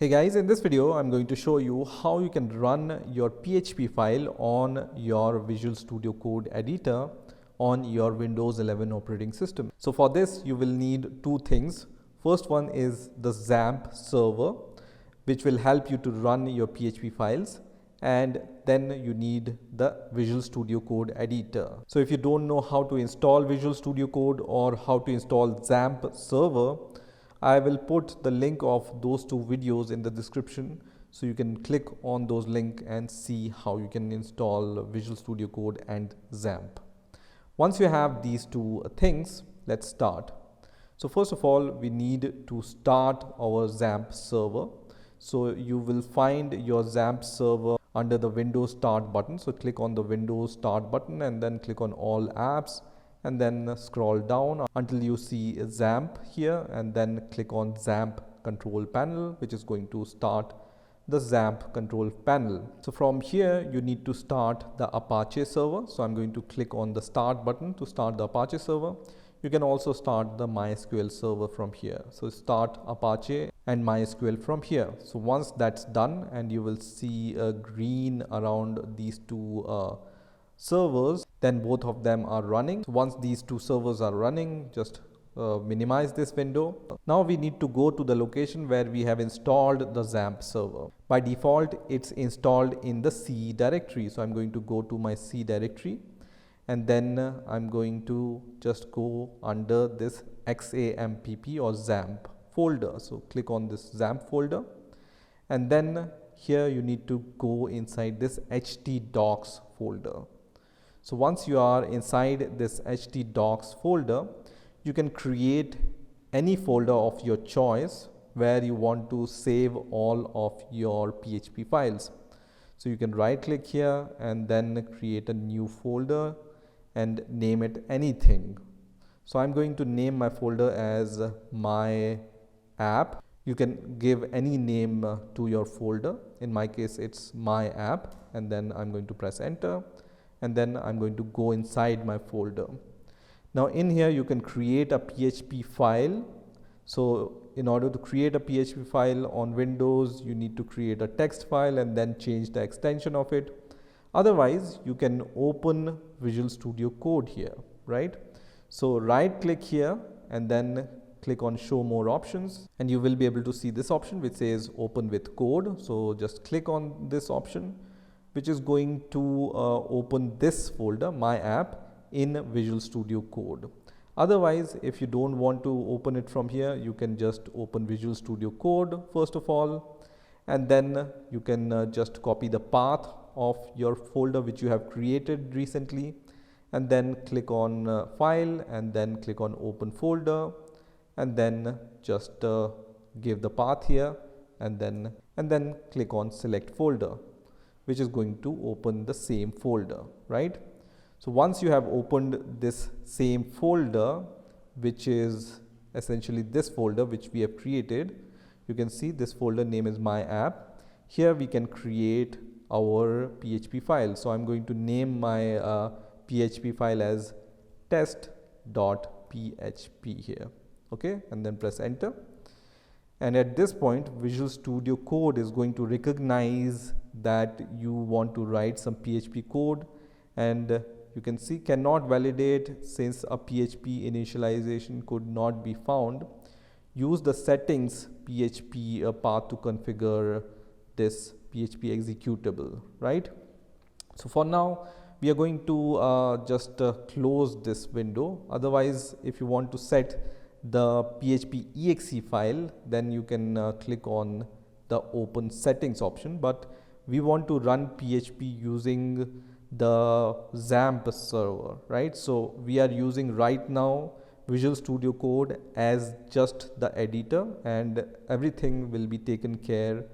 Hey guys, in this video I'm going to show you how you can run your PHP file on your Visual Studio Code editor on your Windows 11 operating system. So for this you will need two things. First one is the XAMPP server, which will help you to run your PHP files, and then you need the Visual Studio Code editor. So if you don't know how to install Visual Studio Code or how to install XAMPP server, I will put the link of those two videos in the description, so you can click on those links and see how you can install Visual Studio Code and XAMPP. Once you have these two things, let's start. So first of all, we need to start our XAMPP server. So you will find your XAMPP server under the Windows Start button. So click on the Windows Start button and then click on All Apps, and then scroll down until you see XAMPP here, and then click on XAMPP control panel, which is going to start the XAMPP control panel. So from here you need to start the Apache server. So I'm going to click on the start button to start the Apache server. You can also start the MySQL server from here. So start Apache and MySQL from here. So once that's done, and you will see a green around these two servers, then both of them are running. So once these two servers are running, just minimize this window. Now we need to go to the location where we have installed the XAMPP server. By default, it's installed in the C directory. So I'm going to go to my C directory, and then I'm going to just go under this XAMPP or XAMPP folder. So click on this XAMPP folder, and then here you need to go inside this htdocs folder. So once you are inside this htdocs folder, you can create any folder of your choice where you want to save all of your PHP files. So you can right click here and then create a new folder and name it anything. So I'm going to name my folder as my app. You can give any name to your folder. In my case, it's my app, and then I'm going to press enter, and then I'm going to go inside my folder. Now in here you can create a PHP file. So in order to create a PHP file on Windows, you need to create a text file and then change the extension of it. Otherwise, you can open Visual Studio Code here, right? So right click here and then click on show more options, and you will be able to see this option which says open with code. So just click on this option, which is going to open this folder, my app, in Visual Studio Code. Otherwise, if you don't want to open it from here, you can just open Visual Studio Code first of all, and then you can just copy the path of your folder which you have created recently, and then click on file, and then click on open folder, and then just give the path here, and then click on select folder, which is going to open the same folder, right? So once you have opened this same folder, which is essentially this folder which we have created, you can see this folder name is my app. Here we can create our PHP file. So I'm going to name my PHP file as test.php here, okay, and then press enter. And at this point, Visual Studio Code is going to recognize that you want to write some PHP code, and you can see cannot validate since a PHP initialization could not be found. Use the settings PHP path to configure this PHP executable, right? So for now, we are going to just close this window. Otherwise, if you want to set the PHP exe file, then you can click on the open settings option, but we want to run PHP using the XAMPP server, right? So we are using right now Visual Studio Code as just the editor, and everything will be taken care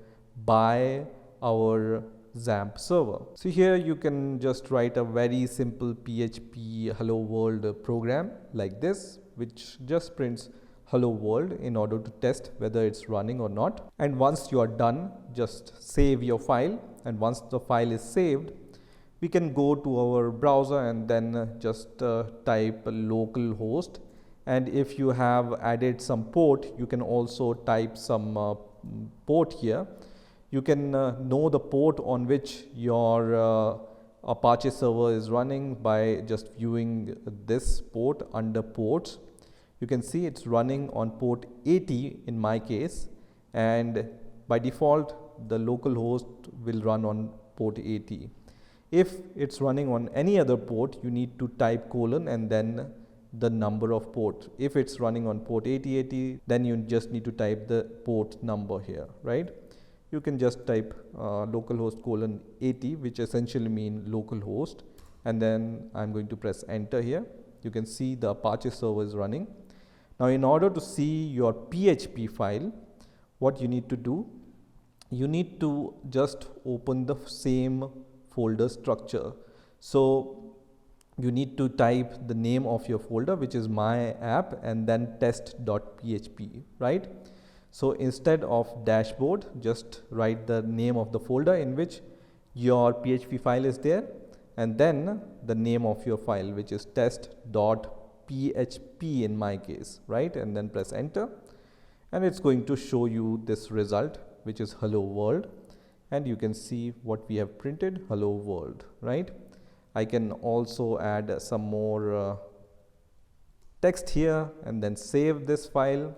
by our XAMPP server. So here you can just write a very simple PHP hello world program like this, which just prints hello world in order to test whether it's running or not. And once you are done, just save your file, and once the file is saved, we can go to our browser and then just type localhost, and if you have added some port, you can also type some port here. You can know the port on which your Apache server is running by just viewing this port under ports. You can see it's running on port 80 in my case, and by default the local host will run on port 80. If it's running on any other port, you need to type colon and then the number of port. If it's running on port 8080, then you just need to type the port number here, right? You can just type localhost colon 80, which essentially means localhost, and then I'm going to press enter here. You can see the Apache server is running. Now in order to see your PHP file, what you need to do, you need to just open the same folder structure. So you need to type the name of your folder, which is my app, and then test.php, right? So instead of dashboard, just write the name of the folder in which your PHP file is there, and then the name of your file, which is test.php in my case, right? And then press enter, and it's going to show you this result, which is hello world. And you can see what we have printed, hello world, right? I can also add some more text here and then save this file,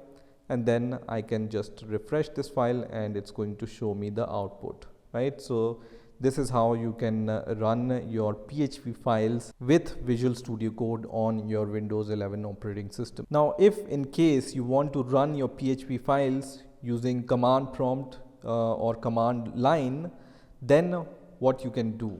and then I can just refresh this file and it's going to show me the output, right? So this is how you can run your PHP files with Visual Studio Code on your Windows 11 operating system. Now, if in case you want to run your PHP files using command prompt or command line, then what you can do?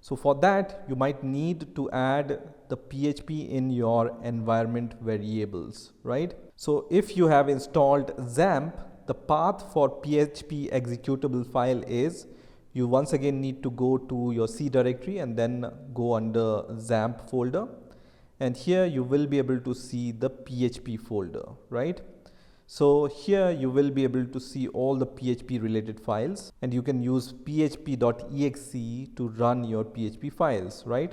So for that, you might need to add the PHP in your environment variables, right? So if you have installed XAMPP, the path for PHP executable file is, you once again need to go to your C directory and then go under XAMPP folder. And here you will be able to see the PHP folder, right? So here you will be able to see all the PHP related files, and you can use php.exe to run your PHP files, right?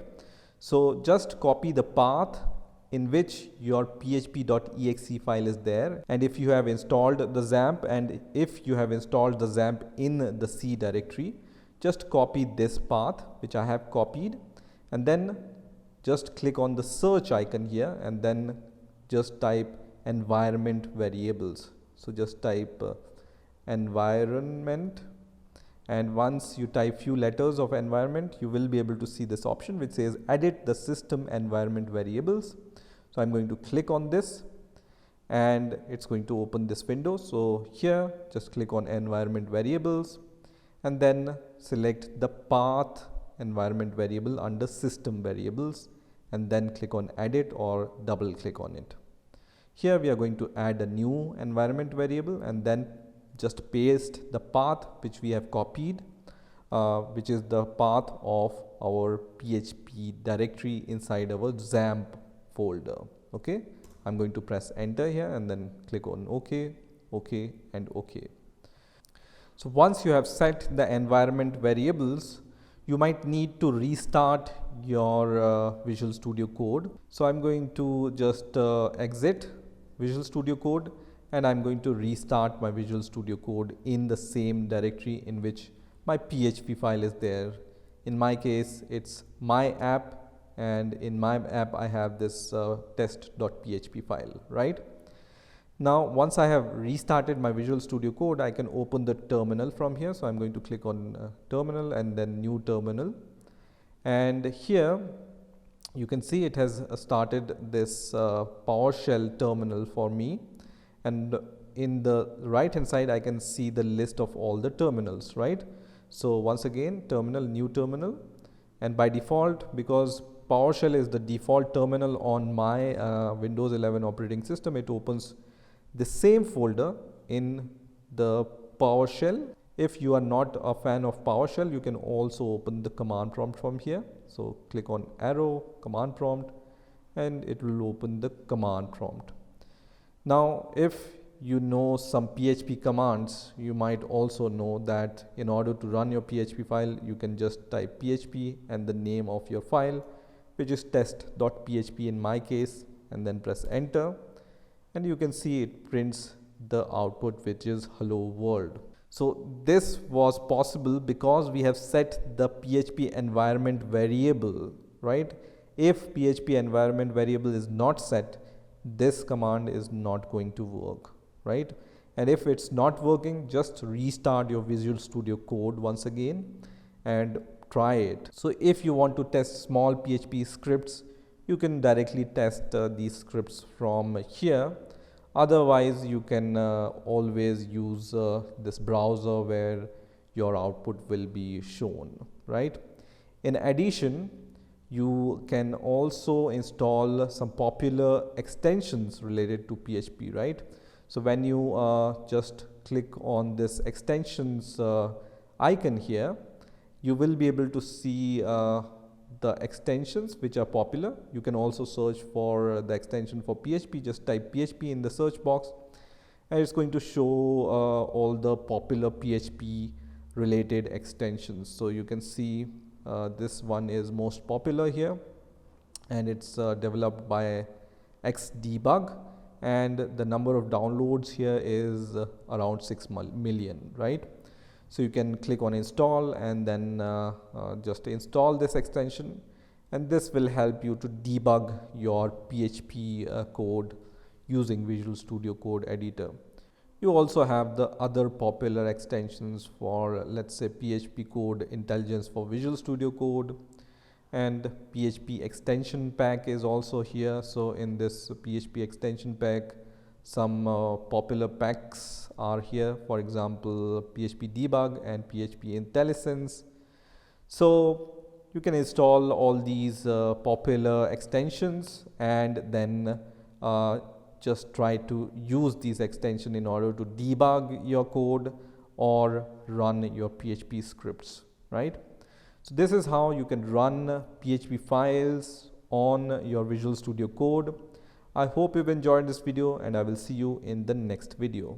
So just copy the path in which your php.exe file is there, and if you have installed the XAMPP and if you have installed the XAMPP in the C directory, just copy this path which I have copied, and then just click on the search icon here and then just type environment variables. So just type environment, and once you type few letters of environment, you will be able to see this option which says edit the system environment variables. So I'm going to click on this and it's going to open this window. So here just click on environment variables and then select the path environment variable under system variables, and then click on edit or double click on it. Here we are going to add a new environment variable and then just paste the path which we have copied, which is the path of our PHP directory inside our XAMPP folder. Okay, I'm going to press enter here and then click on OK, OK and OK. So once you have set the environment variables, you might need to restart your Visual Studio Code. So I'm going to just exit Visual Studio Code and I'm going to restart my Visual Studio Code in the same directory in which my PHP file is there. In my case, it's my app, and in my app I have this test.php file, right? Now once I have restarted my Visual Studio Code, I can open the terminal from here. So I'm going to click on terminal and then new terminal, and here you can see it has started this PowerShell terminal for me, and in the right hand side I can see the list of all the terminals, right? So once again, terminal, new terminal, and by default, because PowerShell is the default terminal on my Windows 11 operating system, it opens the same folder in the PowerShell. If you are not a fan of PowerShell, you can also open the command prompt from here. So click on arrow, command prompt, and it will open the command prompt. Now if you know some PHP commands, you might also know that in order to run your PHP file, you can just type PHP and the name of your file, which is test.php in my case, and then press enter, and you can see it prints the output, which is hello world. So this was possible because we have set the PHP environment variable, right? If PHP environment variable is not set, this command is not going to work, right? And if it's not working, just restart your Visual Studio Code once again and try it. So if you want to test small PHP scripts, you can directly test these scripts from here. Otherwise, you can always use this browser where your output will be shown, right? In addition, you can also install some popular extensions related to PHP, right? So when you just click on this extensions icon here, you will be able to see the extensions which are popular. You can also search for the extension for PHP. Just type PHP in the search box and it's going to show all the popular PHP related extensions. So you can see this one is most popular here, and it's developed by Xdebug, and the number of downloads here is around 6 million, right? So you can click on install and then just install this extension, and this will help you to debug your PHP code using Visual Studio Code Editor. You also have the other popular extensions for, let's say, PHP Code Intelligence for Visual Studio Code, and PHP Extension Pack is also here. So in this PHP Extension Pack, some popular packs are here, for example PHP Debug and PHP Intelligence. So you can install all these popular extensions and then just try to use these extensions in order to debug your code or run your PHP scripts, right? So this is how you can run PHP files on your Visual Studio Code. I hope you've enjoyed this video, and I will see you in the next video.